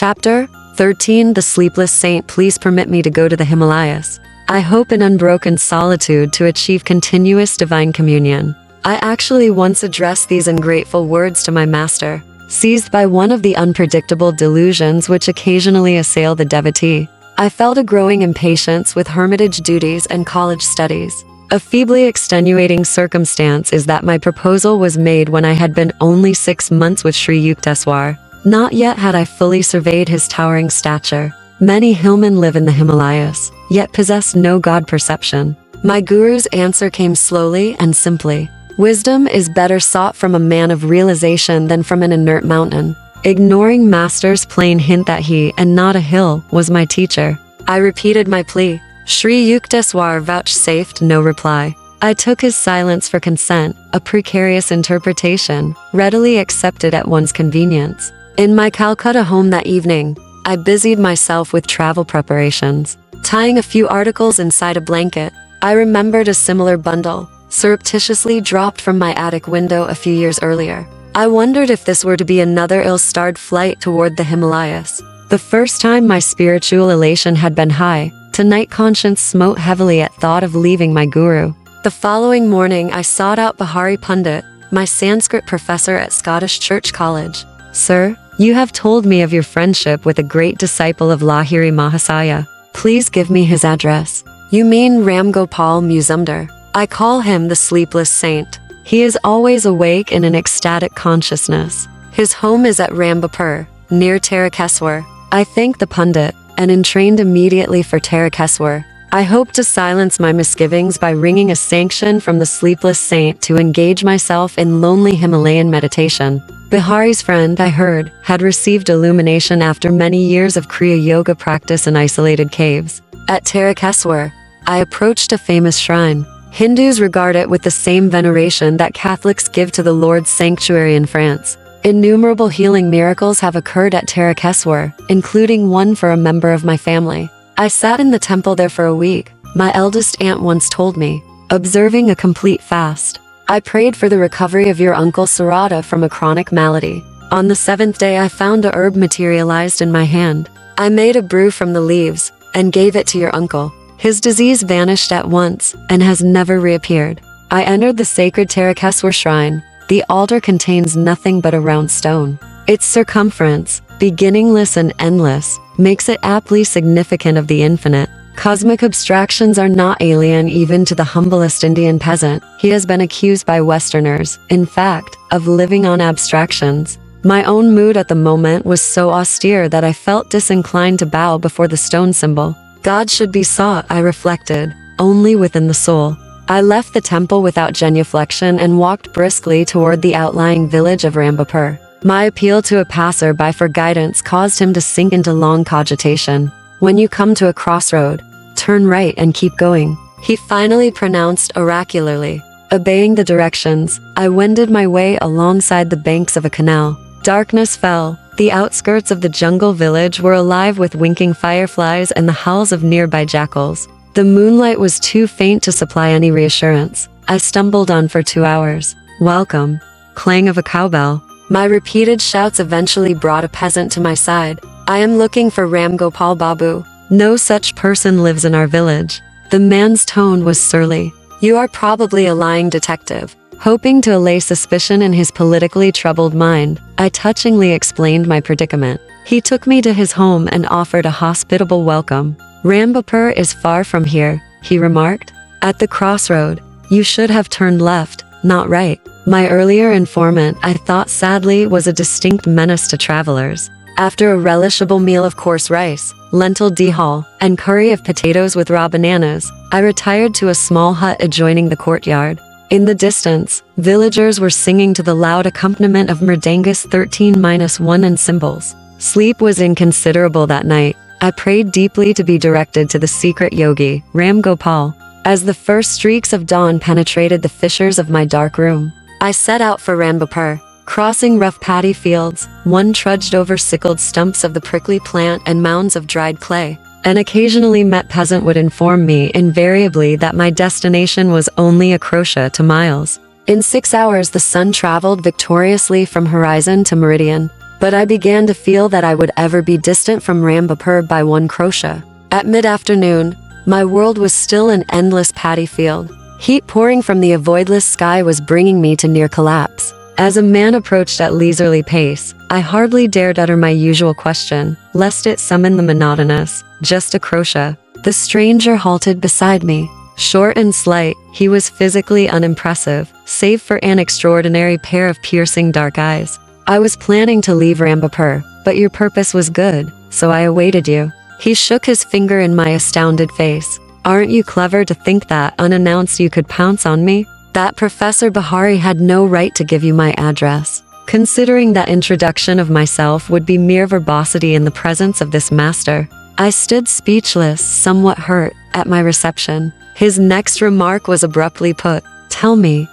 Chapter 13 The Sleepless Saint. Please permit me to go to the Himalayas. I hope in unbroken solitude to achieve continuous divine communion. I actually once addressed these ungrateful words to my master, seized by one of the unpredictable delusions which occasionally assail the devotee. I felt a growing impatience with hermitage duties and college studies. A feebly extenuating circumstance is that my proposal was made when I had been only 6 months with Sri Yukteswar. Not yet had I fully surveyed his towering stature. Many hillmen live in the Himalayas, yet possess no God perception. My guru's answer came slowly and simply. Wisdom is better sought from a man of realization than from an inert mountain. Ignoring master's plain hint that he, and not a hill, was my teacher, I repeated my plea. Sri Yukteswar vouchsafed no reply. I took his silence for consent, a precarious interpretation, readily accepted at one's convenience. In my Calcutta home that evening, I busied myself with travel preparations. Tying a few articles inside a blanket, I remembered a similar bundle, surreptitiously dropped from my attic window a few years earlier. I wondered if this were to be another ill-starred flight toward the Himalayas. The first time my spiritual elation had been high, tonight conscience smote heavily at thought of leaving my guru. The following morning I sought out Bihari Pundit, my Sanskrit professor at Scottish Church College. Sir, you have told me of your friendship with a great disciple of Bhaduri Mahasaya. Please give me his address. You mean Ram Gopal Musumdar. I call him the Sleepless Saint. He is always awake in an ecstatic consciousness. His home is at Rambapur, near Tarakeswar. I thanked the Pundit, and entrained immediately for Tarakeswar. I hope to silence my misgivings by wringing a sanction from the Sleepless Saint to engage myself in lonely Himalayan meditation. Bihari's friend, I heard, had received illumination after many years of Kriya Yoga practice in isolated caves. At Tarakeswar, I approached a famous shrine. Hindus regard it with the same veneration that Catholics give to the Lord's sanctuary in France. Innumerable healing miracles have occurred at Tarakeswar, including one for a member of my family. I sat in the temple there for a week, my eldest aunt once told me, observing a complete fast. I prayed for the recovery of your uncle Sarada from a chronic malady. On the 7th day I found a herb materialized in my hand. I made a brew from the leaves, and gave it to your uncle. His disease vanished at once, and has never reappeared. I entered the sacred Tarakeswar shrine. The altar contains nothing but a round stone. Its circumference, beginningless and endless, makes it aptly significant of the infinite. Cosmic abstractions are not alien even to the humblest Indian peasant. He has been accused by Westerners, in fact, of living on abstractions. My own mood at the moment was so austere that I felt disinclined to bow before the stone symbol. God should be sought, I reflected, only within the soul. I left the temple without genuflection and walked briskly toward the outlying village of Rambapur. My appeal to a passer-by for guidance caused him to sink into long cogitation. When you come to a crossroad, turn right and keep going, he finally pronounced oracularly. Obeying the directions, I wended my way alongside the banks of a canal. Darkness fell. The outskirts of the jungle village were alive with winking fireflies and the howls of nearby jackals. The moonlight was too faint to supply any reassurance. I stumbled on for 2 hours. Welcome. Clang of a cowbell. My repeated shouts eventually brought a peasant to my side. I am looking for Ram Gopal Babu. No such person lives in our village. The man's tone was surly. You are probably a lying detective. Hoping to allay suspicion in his politically troubled mind, I touchingly explained my predicament. He took me to his home and offered a hospitable welcome. Rambapur is far from here, he remarked. At the crossroad, you should have turned left, not right. My earlier informant, I thought sadly, was a distinct menace to travelers. After a relishable meal of coarse rice, lentil dihal, and curry of potatoes with raw bananas, I retired to a small hut adjoining the courtyard. In the distance, villagers were singing to the loud accompaniment of Mridangas 13-1 and cymbals. Sleep was inconsiderable that night. I prayed deeply to be directed to the secret yogi, Ram Gopal. As the first streaks of dawn penetrated the fissures of my dark room, I set out for Rambapur. Crossing rough paddy fields, one trudged over sickled stumps of the prickly plant and mounds of dried clay. An occasionally met peasant would inform me invariably that my destination was only a crochet to miles. In 6 hours the sun traveled victoriously from horizon to meridian. but I began to feel that I would ever be distant from Rambapur by one krosha. At mid-afternoon, my world was still an endless paddy field. Heat pouring from the avoidless sky was bringing me to near collapse. As a man approached at leisurely pace, I hardly dared utter my usual question, lest it summon the monotonous, just a krosha. The stranger halted beside me. Short and slight, he was physically unimpressive, save for an extraordinary pair of piercing dark eyes. I was planning to leave Rambapur, but your purpose was good, so I awaited you. He shook his finger in my astounded face. Aren't you clever to think that, unannounced, you could pounce on me? That Professor Bihari had no right to give you my address. Considering that introduction of myself would be mere verbosity in the presence of this master, I stood speechless, somewhat hurt, at my reception. His next remark was abruptly put. Tell me,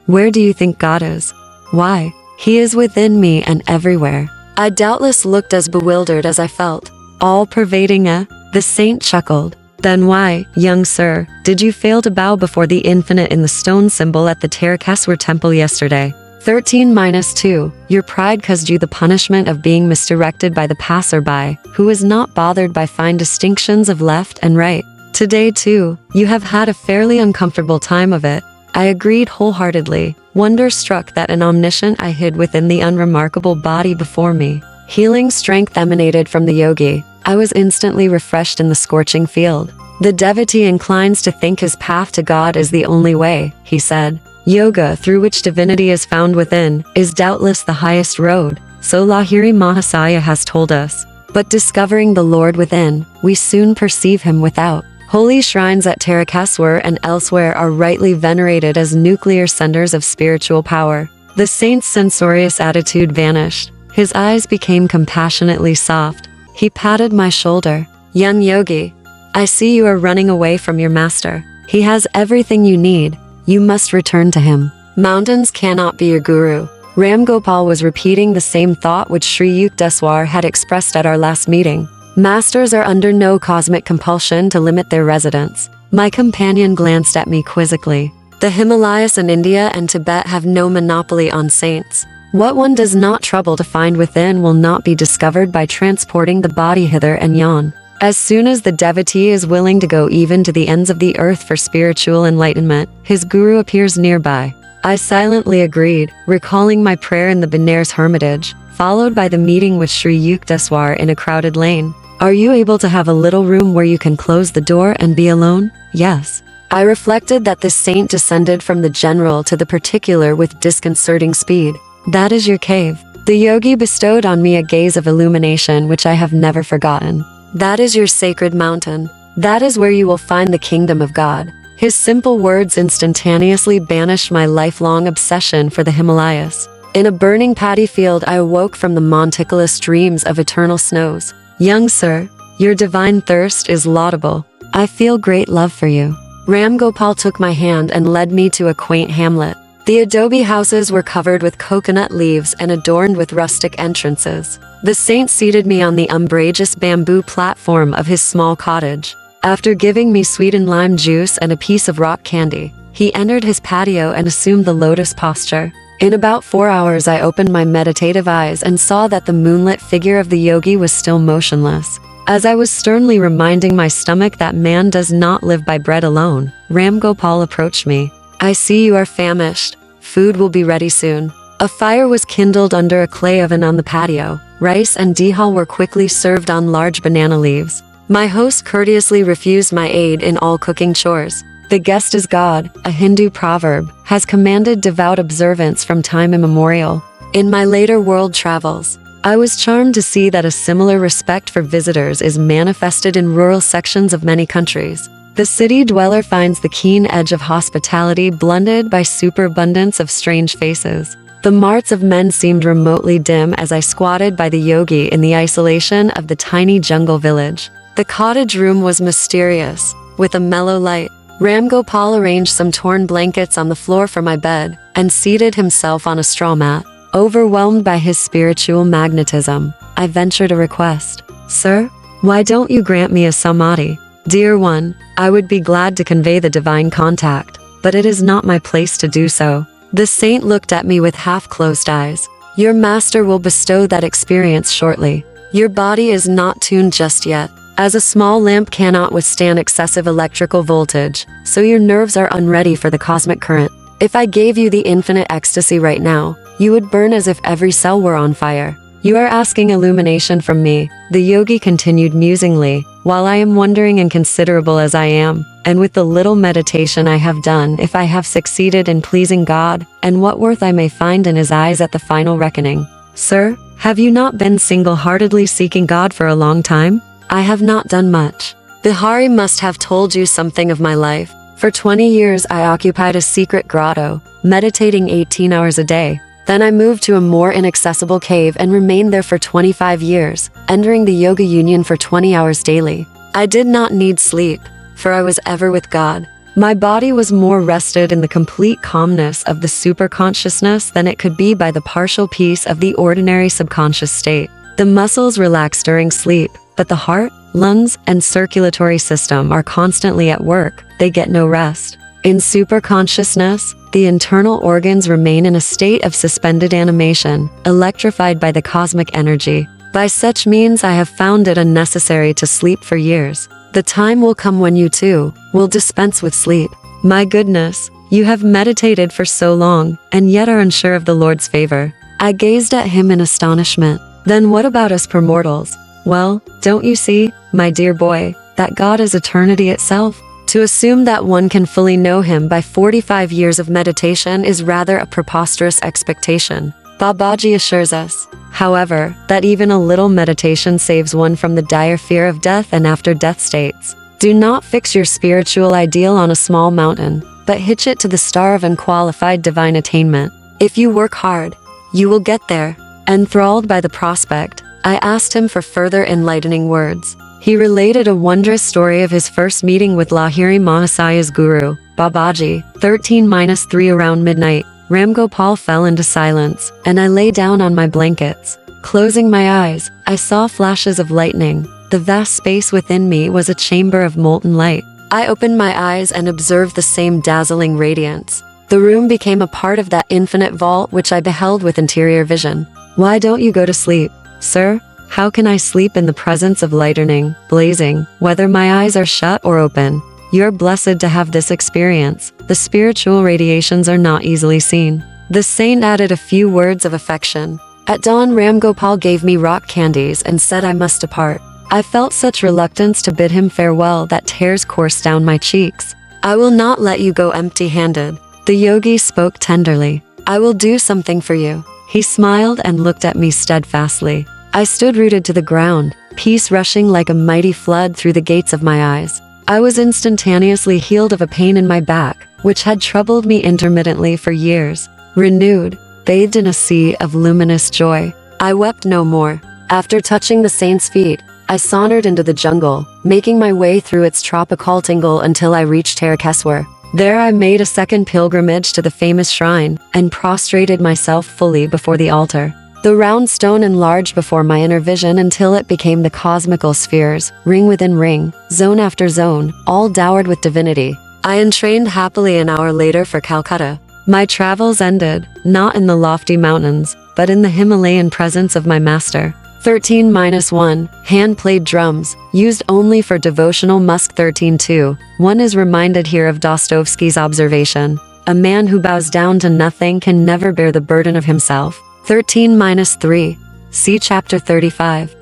where do you think God is? Why? He is within me and everywhere. I doubtless looked as bewildered as I felt. All-pervading, eh? The saint chuckled. Then why, young sir, did you fail to bow before the infinite in the stone symbol at the Tarakeswar temple yesterday? 13-2, your pride caused you the punishment of being misdirected by the passerby, who is not bothered by fine distinctions of left and right. Today too, you have had a fairly uncomfortable time of it. I agreed wholeheartedly, wonder-struck that an omniscient I hid within the unremarkable body before me. Healing strength emanated from the yogi. I was instantly refreshed in the scorching field. The devotee inclines to think his path to God is the only way, he said. Yoga, through which divinity is found within, is doubtless the highest road, so Bhaduri Mahasaya has told us. But discovering the Lord within, we soon perceive him without. Holy shrines at Tarakeswar and elsewhere are rightly venerated as nuclear centers of spiritual power. The saint's censorious attitude vanished. His eyes became compassionately soft. He patted my shoulder. Young yogi, I see you are running away from your master. He has everything you need. You must return to him. Mountains cannot be your guru. Ram Gopal was repeating the same thought which Sri Yukteswar had expressed at our last meeting. Masters are under no cosmic compulsion to limit their residence. My companion glanced at me quizzically. The Himalayas and India and Tibet have no monopoly on saints. What one does not trouble to find within will not be discovered by transporting the body hither and yon. As soon as the devotee is willing to go even to the ends of the earth for spiritual enlightenment, his guru appears nearby. I silently agreed, recalling my prayer in the Benares hermitage, followed by the meeting with Sri Yukteswar in a crowded lane. Are you able to have a little room where you can close the door and be alone? Yes. I reflected that this saint descended from the general to the particular with disconcerting speed. That is your cave. The yogi bestowed on me a gaze of illumination which I have never forgotten. That is your sacred mountain. That is where you will find the kingdom of God. His simple words instantaneously banished my lifelong obsession for the Himalayas. In a burning paddy field, I awoke from the monticulous dreams of eternal snows. Young sir, your divine thirst is laudable. I feel great love for you. Ram Gopal took my hand and led me to a quaint hamlet. The adobe houses were covered with coconut leaves and adorned with rustic entrances. The saint seated me on the umbrageous bamboo platform of his small cottage. After giving me sweetened lime juice and a piece of rock candy, he entered his patio and assumed the lotus posture. In about 4 hours I opened my meditative eyes and saw that the moonlit figure of the yogi was still motionless. As I was sternly reminding my stomach that man does not live by bread alone, Ram Gopal approached me. I see you are famished. Food will be ready soon. A fire was kindled under a clay oven on the patio. Rice and dihal were quickly served on large banana leaves. My host courteously refused my aid in all cooking chores. The guest is God, a Hindu proverb, has commanded devout observance from time immemorial. In my later world travels, I was charmed to see that a similar respect for visitors is manifested in rural sections of many countries. The city dweller finds the keen edge of hospitality blended by superabundance of strange faces. The marts of men seemed remotely dim as I squatted by the yogi in the isolation of the tiny jungle village. The cottage room was mysterious, with a mellow light. Ram Gopal arranged some torn blankets on the floor for my bed and seated himself on a straw mat. Overwhelmed by his spiritual magnetism, I ventured a request. Sir, why don't you grant me a samadhi? Dear one, I would be glad to convey the divine contact, but it is not my place to do so. The saint looked at me with half-closed eyes. Your master will bestow that experience shortly. Your body is not tuned just yet. As a small lamp cannot withstand excessive electrical voltage, so your nerves are unready for the cosmic current. If I gave you the infinite ecstasy right now, you would burn as if every cell were on fire. You are asking illumination from me, the yogi continued musingly, while I am wondering inconsiderable as I am, and with the little meditation I have done, if I have succeeded in pleasing God, and what worth I may find in his eyes at the final reckoning. Sir, have you not been single-heartedly seeking God for a long time? I have not done much. Bihari must have told you something of my life. For 20 years I occupied a secret grotto, meditating 18 hours a day. Then I moved to a more inaccessible cave and remained there for 25 years, entering the yoga union for 20 hours daily. I did not need sleep, for I was ever with God. My body was more rested in the complete calmness of the superconsciousness than it could be by the partial peace of the ordinary subconscious state. The muscles relax during sleep, but the heart, lungs, and circulatory system are constantly at work. They get no rest. In superconsciousness, the internal organs remain in a state of suspended animation, electrified by the cosmic energy. By such means I have found it unnecessary to sleep for years. The time will come when you too will dispense with sleep. My goodness, you have meditated for so long, and yet are unsure of the Lord's favor. I gazed at him in astonishment. Then what about us poor mortals? Well, don't you see, my dear boy, that God is eternity itself? To assume that one can fully know him by 45 years of meditation is rather a preposterous expectation. Babaji assures us, however, that even a little meditation saves one from the dire fear of death and after-death states. Do not fix your spiritual ideal on a small mountain, but hitch it to the star of unqualified divine attainment. If you work hard, you will get there. Enthralled by the prospect, I asked him for further enlightening words. He related a wondrous story of his first meeting with Bhaduri Mahasaya's guru, Babaji. 13-3 around midnight, Ram Gopal fell into silence, and I lay down on my blankets. Closing my eyes, I saw flashes of lightning. The vast space within me was a chamber of molten light. I opened my eyes and observed the same dazzling radiance. The room became a part of that infinite vault which I beheld with interior vision. Why don't you go to sleep, sir? How can I sleep in the presence of lightning, blazing, whether my eyes are shut or open? You're blessed to have this experience. The spiritual radiations are not easily seen. The saint added a few words of affection. At dawn, Ram Gopal gave me rock candies and said I must depart. I felt such reluctance to bid him farewell that tears coursed down my cheeks. I will not let you go empty-handed. The yogi spoke tenderly. I will do something for you. He smiled and looked at me steadfastly. I stood rooted to the ground, peace rushing like a mighty flood through the gates of my eyes. I was instantaneously healed of a pain in my back, which had troubled me intermittently for years. Renewed, bathed in a sea of luminous joy, I wept no more. After touching the saint's feet, I sauntered into the jungle, making my way through its tropical tingle until I reached Tarakeswar. There I made a second pilgrimage to the famous shrine, and prostrated myself fully before the altar. The round stone enlarged before my inner vision until it became the cosmical spheres, ring within ring, zone after zone, all dowered with divinity. I entrained happily an hour later for Calcutta. My travels ended, not in the lofty mountains, but in the Himalayan presence of my master. 13-1, hand-played drums, used only for devotional musk. 13-2, one is reminded here of Dostoevsky's observation. A man who bows down to nothing can never bear the burden of himself. 13-3, see chapter 35.